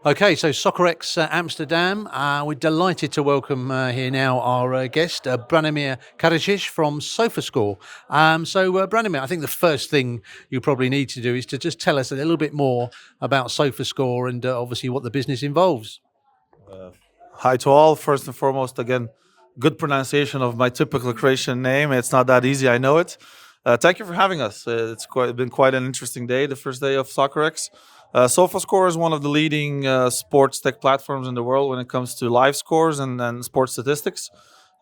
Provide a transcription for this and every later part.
Okay, so Soccerex Amsterdam. We're delighted to welcome here now our guest, Branimir Karačić from SofaScore. Branimir, I think the first thing you probably need to do is to just tell us a little bit more about SofaScore and obviously what the business involves. Hi to all. First and foremost, again, good pronunciation of my typical Croatian name. It's not that easy, I know it. Thank you for having us. Been quite an interesting day, the first day of Soccerex. SofaScore is one of the leading sports tech platforms in the world when it comes to live scores and sports statistics.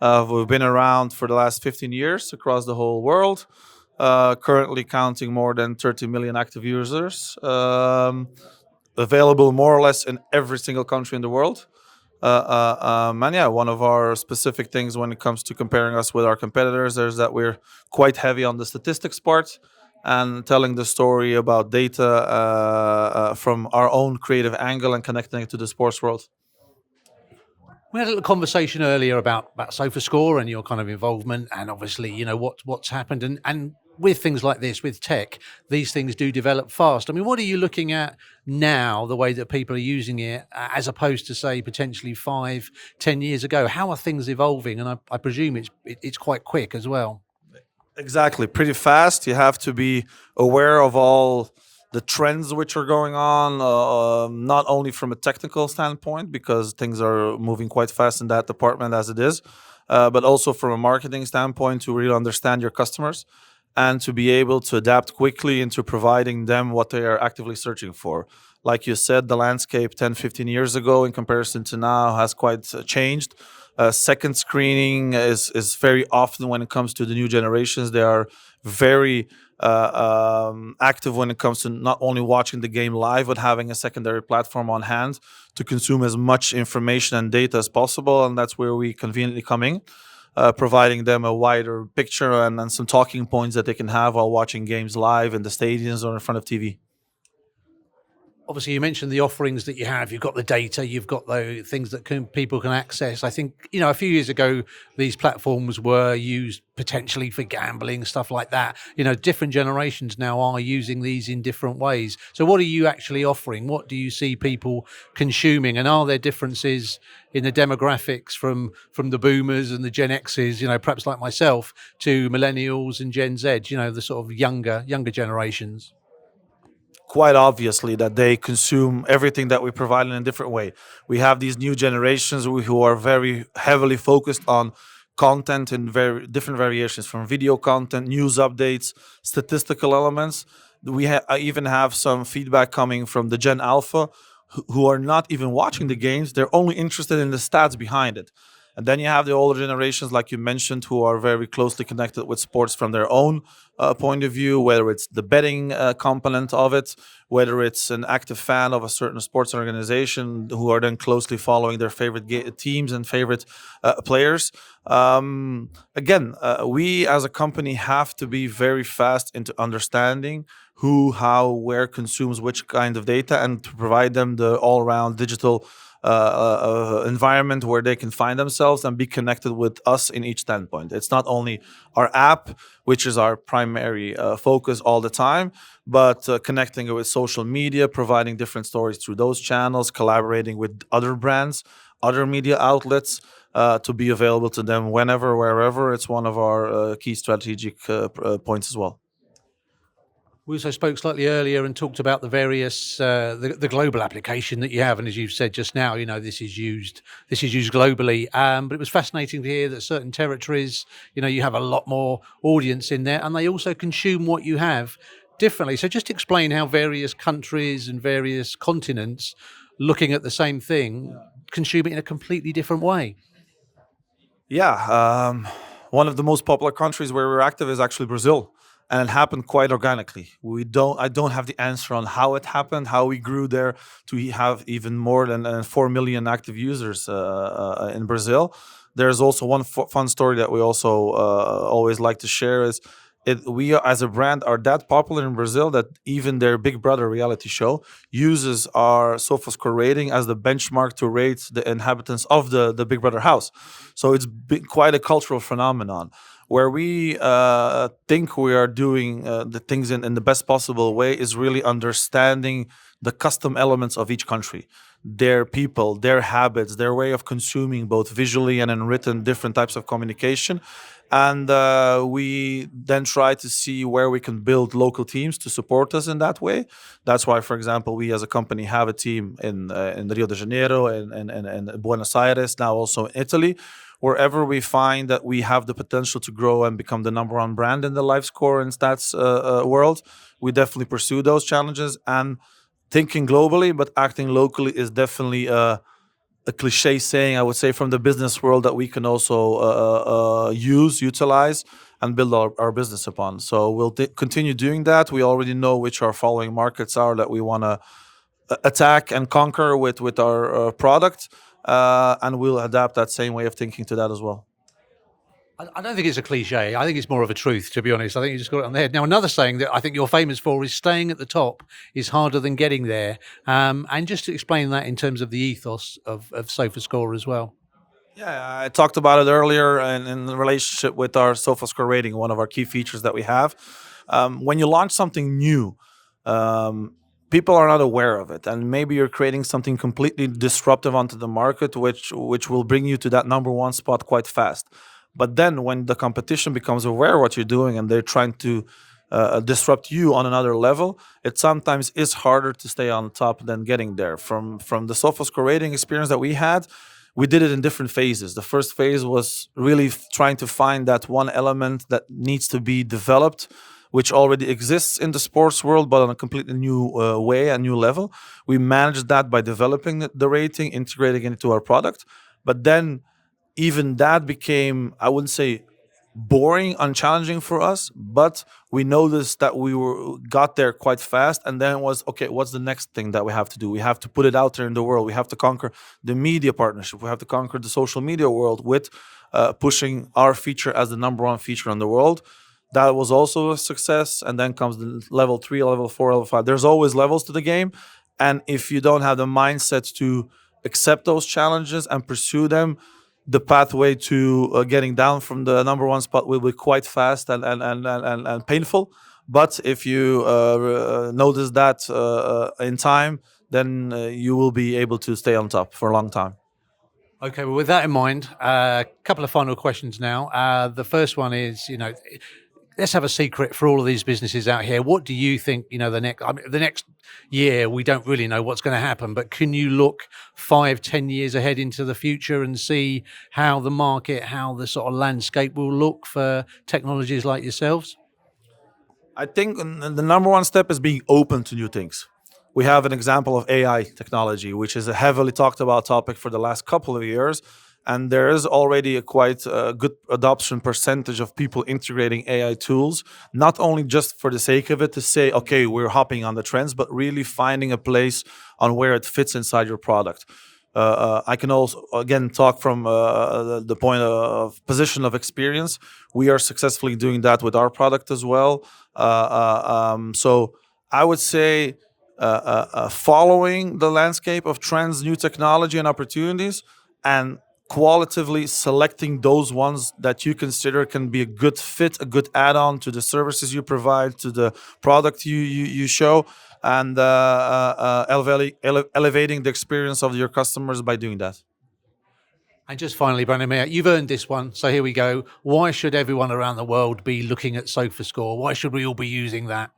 We've been around for the last 15 years across the whole world, currently counting more than 30 million active users, available more or less in every single country in the world. And yeah, one of our specific things when it comes to comparing us with our competitors is that we're quite heavy on the statistics part and telling the story about data from our own creative angle and connecting it to the sports world. We had a little conversation earlier about SofaScore and your kind of involvement, and obviously, you know, what's happened, and with things like this, with tech, these things do develop fast. I mean, what are you looking at now, the way that people are using it, as opposed to, say, potentially 5-10 years ago? How are things evolving? And I presume it's quite quick as well. Exactly, pretty fast. You have to be aware of all the trends which are going on, not only from a technical standpoint, because things are moving quite fast in that department as it is, but also from a marketing standpoint to really understand your customers and to be able to adapt quickly into providing them what they are actively searching for. Like you said, the landscape 10-15 years ago in comparison to now has quite changed. Second screening is very often when it comes to the new generations. They are very active when it comes to not only watching the game live, but having a secondary platform on hand to consume as much information and data as possible. And that's where we conveniently come in, providing them a wider picture and some talking points that they can have while watching games live in the stadiums or in front of TV. Obviously, you mentioned the offerings that you have. You've got the data, you've got the things that people can access. I think, you know, a few years ago, these platforms were used potentially for gambling, stuff like that. You know, different generations now are using these in different ways. So what are you actually offering? What do you see people consuming? And are there differences in the demographics from the boomers and the Gen X's, you know, perhaps like myself, to millennials and Gen Z, you know, the sort of younger generations? Quite obviously that they consume everything that we provide in a different way. We have these new generations who are very heavily focused on content in very different variations, from video content, news updates, statistical elements. I even have some feedback coming from the Gen Alpha who are not even watching the games. They're only interested in the stats behind it. And then you have the older generations, like you mentioned, who are very closely connected with sports from their own point of view, whether it's the betting component of it, whether it's an active fan of a certain sports organization who are then closely following their favorite teams and favorite players. We as a company have to be very fast into understanding who, how, where consumes which kind of data and to provide them the all-around digital environment where they can find themselves and be connected with us in each standpoint. It's not only our app, which is our primary focus all the time, but connecting it with social media, providing different stories through those channels, collaborating with other brands, other media outlets to be available to them whenever, wherever. It's one of our key strategic points as well. We also spoke slightly earlier and talked about the various the global application that you have, and as you've said just now, you know, this is used globally. But it was fascinating to hear that certain territories, you know, you have a lot more audience in there, and they also consume what you have differently. So just explain how various countries and various continents, looking at the same thing, consume it in a completely different way. Yeah, one of the most popular countries where we're active is actually Brazil, and it happened quite organically. I don't have the answer on how it happened, how we grew there to have even more than 4 million active users in Brazil. There's also one fun story that we also always like to share is we as a brand are that popular in Brazil that even their Big Brother reality show uses our SofaScore rating as the benchmark to rate the inhabitants of the Big Brother house. So it's been quite a cultural phenomenon where we think we are doing the things in the best possible way is really understanding the custom elements of each country. their people, their habits, their way of consuming, both visually and in written, different types of communication. And we then try to see where we can build local teams to support us in that way. That's why, for example, we as a company have a team in Rio de Janeiro and Buenos Aires, now also in Italy. Wherever we find that we have the potential to grow and become the number one brand in the live score and stats world, we definitely pursue those challenges. And thinking globally but acting locally is definitely a cliche saying, I would say, from the business world that we can also utilize, and build our business upon. So we'll continue doing that. We already know which our following markets are that we want to attack and conquer with our product, and we'll adapt that same way of thinking to that as well. I don't think it's a cliche. I think it's more of a truth, to be honest. I think you just got it on the head. Now, another saying that I think you're famous for is staying at the top is harder than getting there. And just to explain that in terms of the ethos of SofaScore as well. Yeah, I talked about it earlier in relationship with our SofaScore rating, one of our key features that we have. When you launch something new, people are not aware of it, and maybe you're creating something completely disruptive onto the market, which will bring you to that number one spot quite fast. But then when the competition becomes aware of what you're doing and they're trying to disrupt you on another level, it sometimes is harder to stay on top than getting there. From the SofaScore rating experience that we had, we did it in different phases. The first phase was really trying to find that one element that needs to be developed, which already exists in the sports world, but on a completely new way, a new level. We managed that by developing the rating, integrating it into our product. But then even that became, I wouldn't say boring, unchallenging for us, but we noticed that we got there quite fast. And then it was, okay, what's the next thing that we have to do? We have to put it out there in the world. We have to conquer the media partnership. We have to conquer the social media world with pushing our feature as the number one feature in the world. That was also a success. And then comes the level 3, level 4, level 5. There's always levels to the game. And if you don't have the mindset to accept those challenges and pursue them, the pathway to getting down from the number one spot will be quite fast and painful. But if you notice that in time, then you will be able to stay on top for a long time. Okay, well, with that in mind, a couple of final questions now. The first one is, let's have a secret for all of these businesses out here. What do you think, the next year, we don't really know what's going to happen, but can you look 5-10 years ahead into the future and see how the market, how the sort of landscape will look for technologies like yourselves? I think the number one step is being open to new things. We have an example of AI technology, which is a heavily talked about topic for the last couple of years. And there is already a quite good adoption percentage of people integrating AI tools, not only just for the sake of it to say, okay, we're hopping on the trends, but really finding a place on where it fits inside your product. I can also, again, talk from the point of position of experience. We are successfully doing that with our product as well. So I would say following the landscape of trends, new technology and opportunities, and qualitatively selecting those ones that you consider can be a good fit, a good add-on to the services you provide, to the product you show, and elevating the experience of your customers by doing that. And just finally, Branimir, you've earned this one. So here we go. Why should everyone around the world be looking at SofaScore? Why should we all be using that?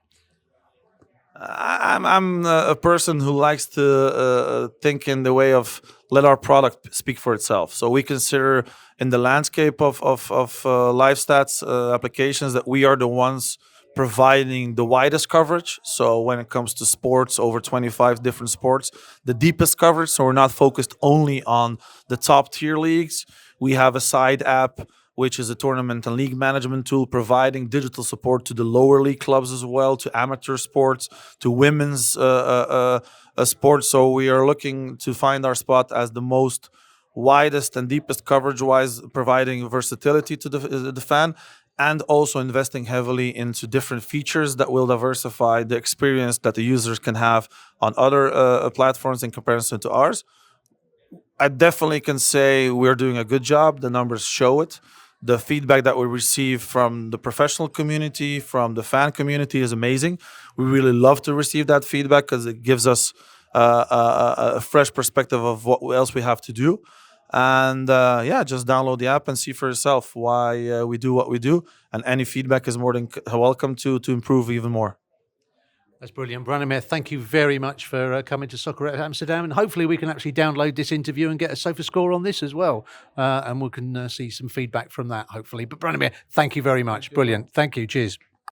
I'm a person who likes to think in the way of let our product speak for itself. So we consider in the landscape of live stats applications that we are the ones providing the widest coverage. So when it comes to sports, over 25 different sports, the deepest coverage. So we're not focused only on the top tier leagues. We have a side app, which is a tournament and league management tool, providing digital support to the lower league clubs as well, to amateur sports, to women's sports. So we are looking to find our spot as the most widest and deepest coverage-wise, providing versatility to the fan, and also investing heavily into different features that will diversify the experience that the users can have on other platforms in comparison to ours. I definitely can say we're doing a good job. The numbers show it. The feedback that we receive from the professional community, from the fan community is amazing. We really love to receive that feedback because it gives us a fresh perspective of what else we have to do. And just download the app and see for yourself why we do what we do. And any feedback is more than welcome to improve even more. That's brilliant. Branimir, thank you very much for coming to Soccerex Amsterdam. And hopefully we can actually download this interview and get a SofaScore on this as well. And we can see some feedback from that, hopefully. But Branimir, thank you very much. Brilliant. Thank you. Cheers.